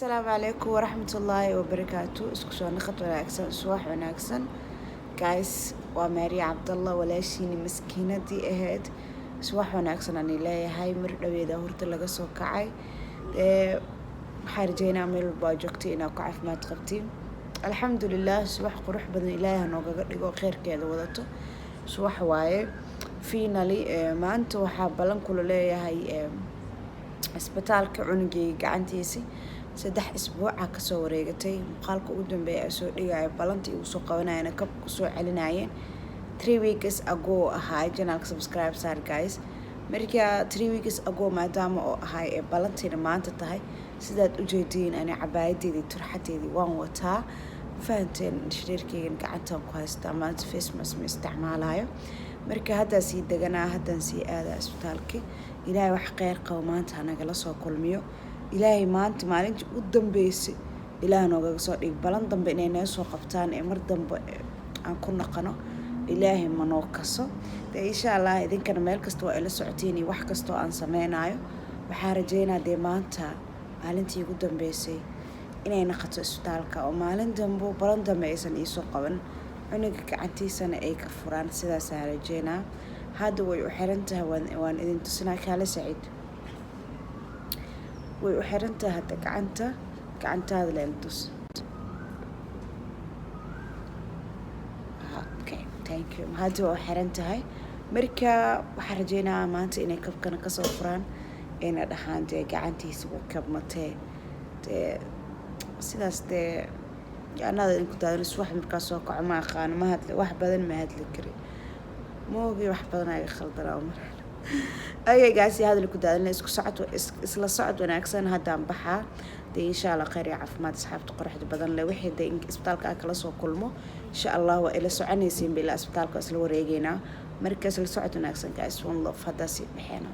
السلام عليكم ورحمة الله وبركاته. اسكو سو نخط وناكسن صباح وناكسن جايز وماري عبد الله ولا شيني مسكينة دي اهد صباح وناكسن اني لا هاي مر دويدا هورت laga soo kacay waxaan rajeynaa meel walba joogtay inaad ku caafimaad qabtiin alxamdulilah subax qurux badan ilaahay noogaga dhigo khayrkeeda wadato subax waaye finally maanta waxaa balan kula leeyahay isbitaalka cunugayga gacantiisa 3 isbuuc ka soo wareegatay muuqaalka ugu dambeeyay soo dhigay balantii uu soo qabanayna kab ku soo celinayeen 3 weeks ago ahaa channelka subscribe sar guys marka 3 weeks ago maadaama oo ahay balantii maanta tahay sidaad u jeedeen ana cabaayadii turxadeedii waan wataa faanteen shirkeygan gacanta ku haystaa maanta face mask ma isticmaalayo marka hadda si deganaa haddan si aada isbitaalka ilaahay wax khayr qabo maanta anaga la soo kulmiyo ilaahay maanta maalintii u dambeysay ilaahay nooga soo dhig balan dambe inay soo qabtaan mar dambe aan ku naqano ilaahay ma noo kaso insha Allah idinkana meel kasta waa ila socotiin wax kasta aan sameynayo waxaan rajeynayaa maanta maalintii ugu dambeysay inay naqato isbitaalka oo maalin dambe balan dambe aysan ii soo qaban cunuga gacantiisana ay ka furaan sidaas aan rajeynaa hadda way u xiran tahay waan idin tusinaa kala Saciid way u xiran tahay hadda gacantaada leen tus okay thank you hadda way u xiran tahay marka waxaan rajeynaa maanta inay kabkana ka soo furaan ina dhaxaan gacantiisa ku kabmatay sidaas anada in ku taadin subax markaas soo kaco ma aqaan ma hadla wax badan ma hadli kari moogi wax badan ay khaldanaa mar ayay gaasi hadal ku taadin isku socod isla socod wanaagsan hadaan baxaa insha Allah khayr iyo caafimaad asxaabta qorxda badan leh wixii isbitaalka kala soo kulmo insha Allah waa ila soconaysiin bila isbitaalka isla wareegeena markaas la socod wanaagsan guys one love hada si bixina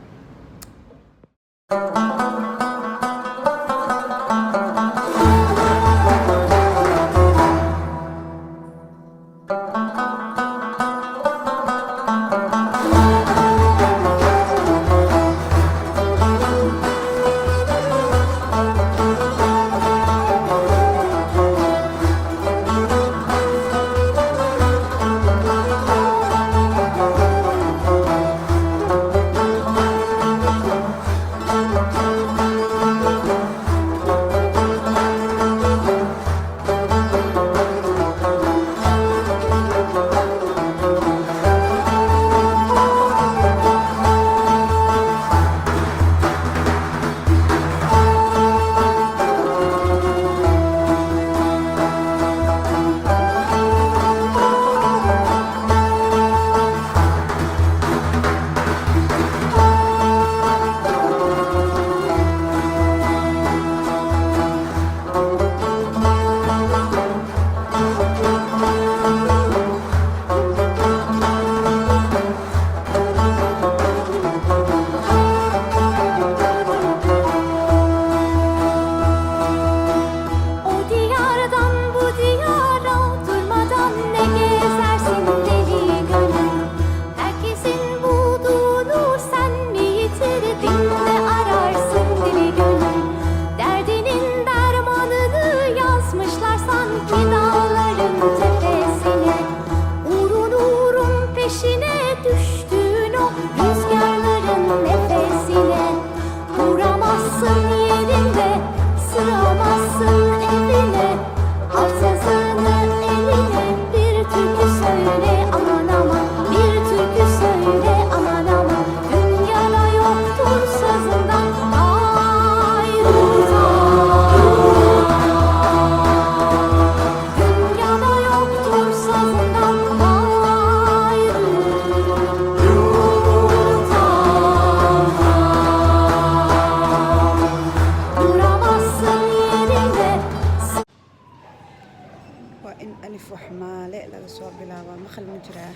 إن ألف وحمالة لا صوب بلاوا مخل مجراه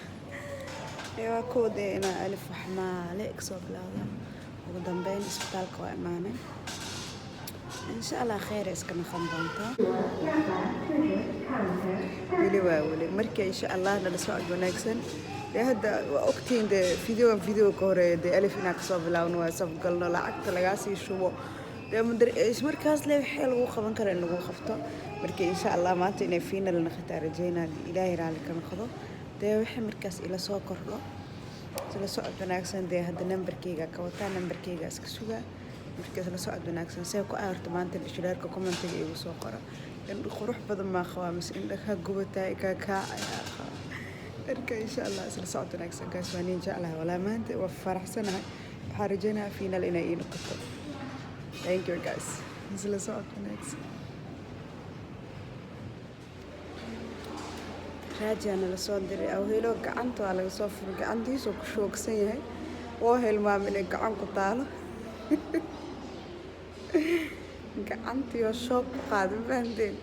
يا كود إن ألف وحمالة صوب بلاوا وقدام بين إسبتالك وإمانة إن شاء الله خير إسكن خنبانتا ولي مركي إن شاء الله نلسوق ونكسن هذا وقتين ده فيديو كوري ده ألف إنك صوب بلاوا وصوب قلنا لعكت لقاسي شو markaas le waxay lagu qaban karaa in lagu qabto marka insha Allah maanta inay final noqoto rajaynaa ilaahay raali ka noqdo dee wixii markaas ila soo kordho sida socod wanaagsan dee hadda nambarkayga ka wataa nambarkayga iska suga markaas la socod wanaagsan say ku aarto maanta shiraarka commentiga igu soo qoro in qurux badan ma qabaa mis in ka gubatay ka marka insha Allah isla socod wanaagsan kaas waan insha Allah wala maanta waa faraxsanahay waxaan rajaynaa final inay ii noqoto. Thank you guys. Isla socod wanaagsan. raajana la soo diray aw helo gacanta waa laga soo furay gacantiisa ku shoogsan yahay oo helmaam inay gacan ku taalo gacantii oo shoog qaad baandeen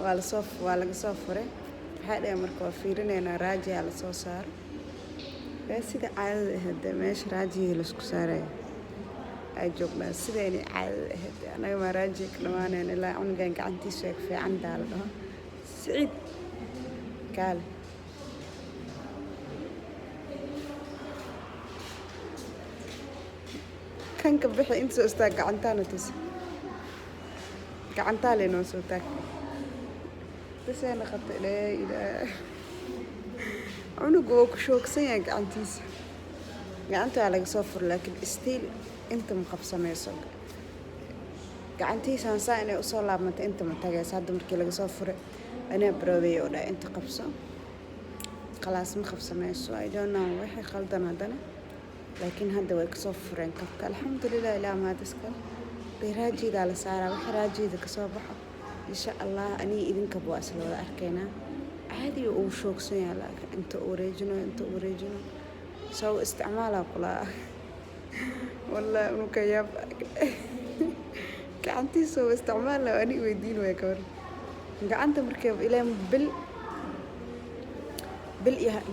waa laga soo furay waxay dhahay marka waa fiirinayna raajiga la soo saaro baa sida caadada ahayd meesha raajiga la isku saaray ay joognaa sida inay caadada ahayd anaga ma raajiga dhamaaneen ilaa cunugan gacantiisa ay fiican daal dhaho Saciid قال كان كبحي انت استاذ قعنتانا تس قعنتالي نو سوتاك بس انا خط لا اله عنقو كشوك سيا قعنتيس قعنتو على صفر لكن استيل انت مقبصه ميسوق قعنتيس انا ساينه وصو لابمت انت متاغيس هاد مركي laga soo furay أنا بروي ولا أنت قبصة خلاص مخبصة ماشي I don't know وحي خلطنا هذا لكن هذا ويكسوفر إن كفك الحمد لله لا ما تسكر بيراجي على سارة وحي راجي ذك صباح إن شاء الله أني إذن كبوا أصل ولا أركينا عادي وشوك سنة لك أنت أوريجينو سو استعمالها كلها والله مكيف كعنتي سو استعمالها وأني ويدين ويكور gacanta markay ilaan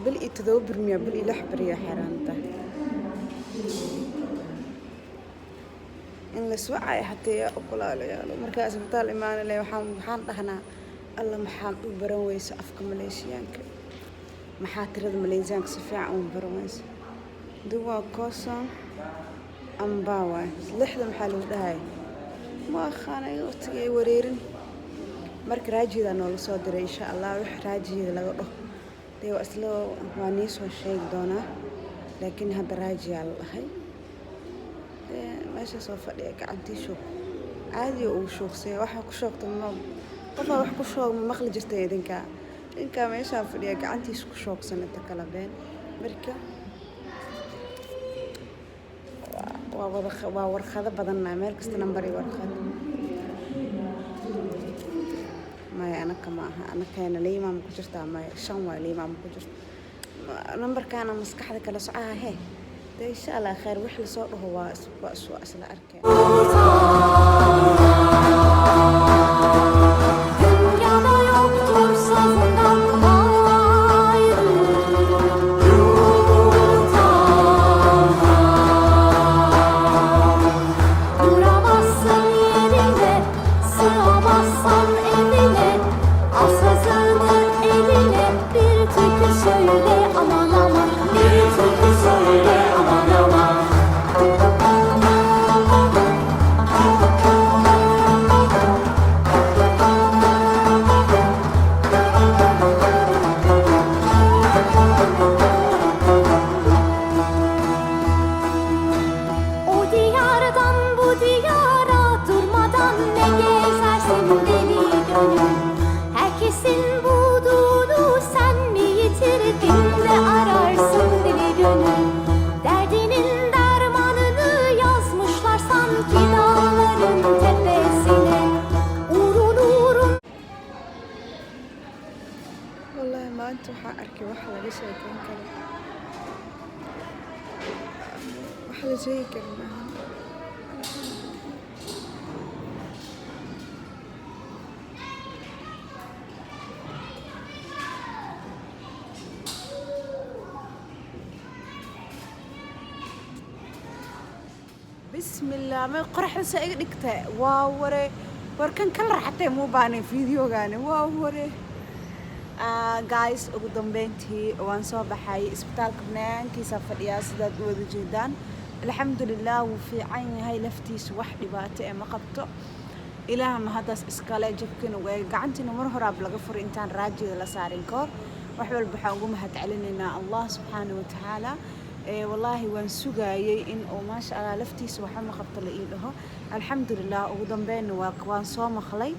bil itadawbir miya bil ilax bariya xaraanta in la swacay hatta okulaalayaalo markaas isbitaal imaanay waxaan dhahnaa alla maxaan u baran weysa afka Maleeshiyaanka maxaa tirada Maleeshiyaanka si fiican u baran weysa duwa kosan ambawa lixda maxaa lagu dhahay ma khanay waqtigay wareerin marka raajida noo soo diray insha Allah wax raajida laga dhaho deeyo aslo waan soo sheegi doonaa laakiin hadda raajiya lahay meesha soo fadhiya gacantiisu caadi oo shoogsay waxa ku shoogto ma qof wax ku shoog ma maqli jirtay idinka meesha fadhiya gacantiisu ku shoogsan inta kala been marka waa warqado badan meel kasta number iyo warqado ما أنا كمان أنا كان لي ما مكجرت ما شنوا لي ما مكجرت نمبر كان مسكح ذاك لسعها هي ده إن شاء الله خير وحل صوت هو أسوأ أصل أركان زي كلمة بسم الله ما قرح سايق دكتا واو وري وركن كل حتى مو باني فيديو غاني واو وري guys ugu dambeyntii waan soo baxay isbitaalka banaankiisa fadhiyaa sidaad u wada jeedaan alxamdulilah wuu fiican yahay laftiisa wax dhibaato ee ma qabto ilaah ma haddaas iskale jabkina way gacantiina mar horaab laga furay intaan raajida la saarin kahor wax walba waxaan ugu mahad celinaynaa allah subxaana wa tacaala wallaahi waan sugaayay in uu maasha allah laftiisa waxa ma qabto la ii dhaho alxamdulilah ugu dambeynna waan soo maqlay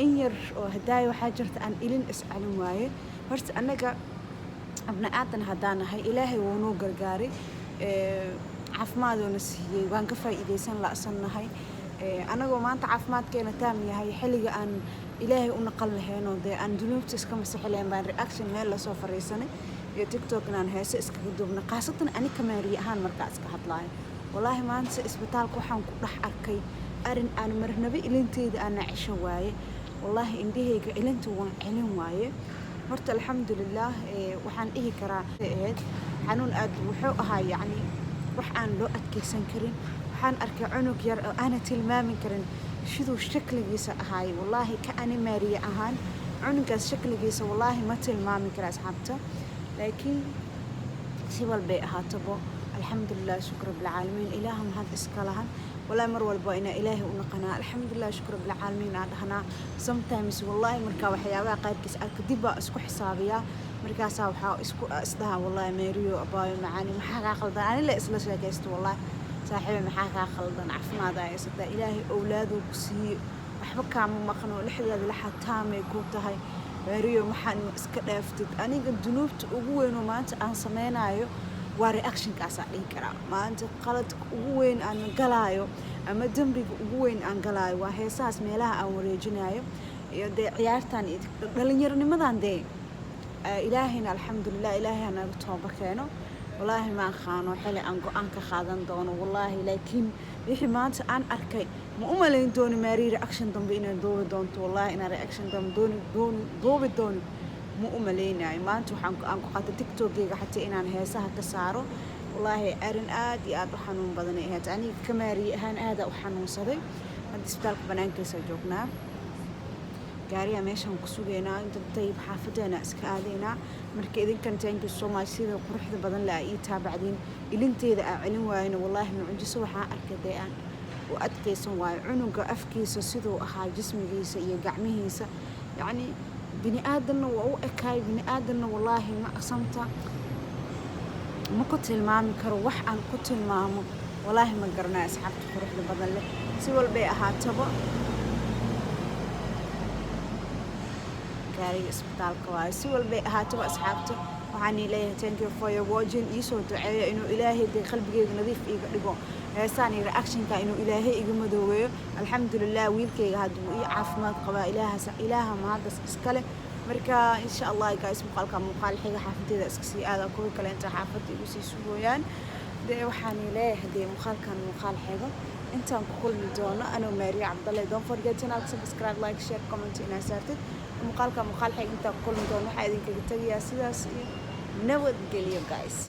in yar oo hadaaya waxaa jirta aan ilin iscalin waaye horta annaga abna aadan haddaan nahay ilaahay wuu noo gargaaray caafimaaduna siiyey waan ka faa'iidaysan la'sannahay anagoo maanta caafimaadkeena taam yahay xilliga aan ilaahay u naqal lahaynoo dee aan dunuubta iska masixi lahayn baan reaction meel lasoo fariisanay iyo tiktok inaan heese iskaga duubna khaasatan ani kamaariye ahaan markaa iska hadlaayo wallaahi maanta isbitaalka waxaan ku dhex arkay arin aan marnaba ilinteyda aana cisho waaye wallaahi indhahayga ilinta waan celin waaye horta alxamdulilah waxaan dhihi karaa ahayd xanuun aad wuxuu ahaa yacni wax aan loo adkaysan karin waxaan arkay cunug yar oo aana tilmaamin karin siduu shakligiisa ahaay wallaahi ka ani maariye ahaan cunugaas shakligiisa wallaahi ma tilmaamin kara asxaabta laakiin si walbay ahaatabo alxamdulilah shukr bilcaalamiin ilaaha mahad iska lahan wallaahi mar walba inaa ilaahay u naqanaa alxamdulilah shukr bilcaalamiin aan dhahnaa sometimes wallaahi markaa waxyaabaha qaybkiis arka dib baa isku xisaabiyaa markaasaa waxaa isdhaha wallaahi meeriyo abaayo macaani maxaa kaa qaldan ani la isla sheekaysto wallaahi saaxiibe maxaa kaa qaldan caafimaada haysataa ilaahay owlaaduu ku siiye waxba kaama maqno lixdeeda laxad taamay ku tahay meeriyo maxaan iska dhaaftid aniga dunuubta ugu weynoo maanta aan samaynayo waa reactionkaasaa dhihi karaa maanta qaladka ugu weyn aan galaayo ama dembiga ugu weyn aan galaayo waa heesahaas meelaha aan wareejinayo iyo dee ciyaartan dhallinyaronimadan dee ilaahayna alxamdulilah ilaahay hanaga tooba keeno wallaahi ma aqaano xili aan go-aan ka qaadan doono wallaahi laakiin wixii maanta aan arkay ma u malayn doono maari reaction dambe inaan doobi doonto wallaahi inaan reaction dambe doobi doono ma u malaynayo maanta waxaan ku qaatay tiktokeyga xataa inaan heesaha ka saaro wallaahi arin aad iyo aad u xanuun badanay ahayd aniga ka maariye ahaan aadaa u xanuunsaday hadda isbitaalka banaankiisa joognaa gaariyaa meeshaan ku sugaynaa inta dayib xaafadeena iska aadaynaa marka idinkan thank you so much sida quruxda badan la ii taabacdiin ilinteeda aan celin waayna wallaahi mucjiso waxaan arkay dee aan u adkaysan waayo cunuga afkiisa siduu ahaa jismigiisa iyo gacmihiisa yacni bini aadanna waa u ekaay bini aadanna wallaahi ma aqsanta ma ku tilmaami karo wax aan ku tilmaamo wallaahi ma garanaa asxaabta quruxda badan leh si walbay ahaataba gaariga isbitaalka waayo si walbay ahaataba asxaabta waxaan leeyahay thank you for your watching iisoo duceeyo inuu ilaahay dee qalbigeyga nadiif iiga dhigo heesaan iyo reactionka inuu ilaahay iga madoobeeyo alxamdulilah wiilkayga hadduu ii caafimaad qabaa ilaaha mahaddas iskale marka insha allah guys muuqaal xiga xaafadeeda iska sii aada kuwa kale inta xaafadda igu sii sugooyaan dee waxaan leeyahay dee muuqaal xiga intaan ku kulmi doono anoo maariye cabdalle don't forget to subscribe like share comment inaa saartid muuqaal xiga intaan ku kulmi doono waxaa idinkaga tegayaa sidaas iyo nabadgelyo guys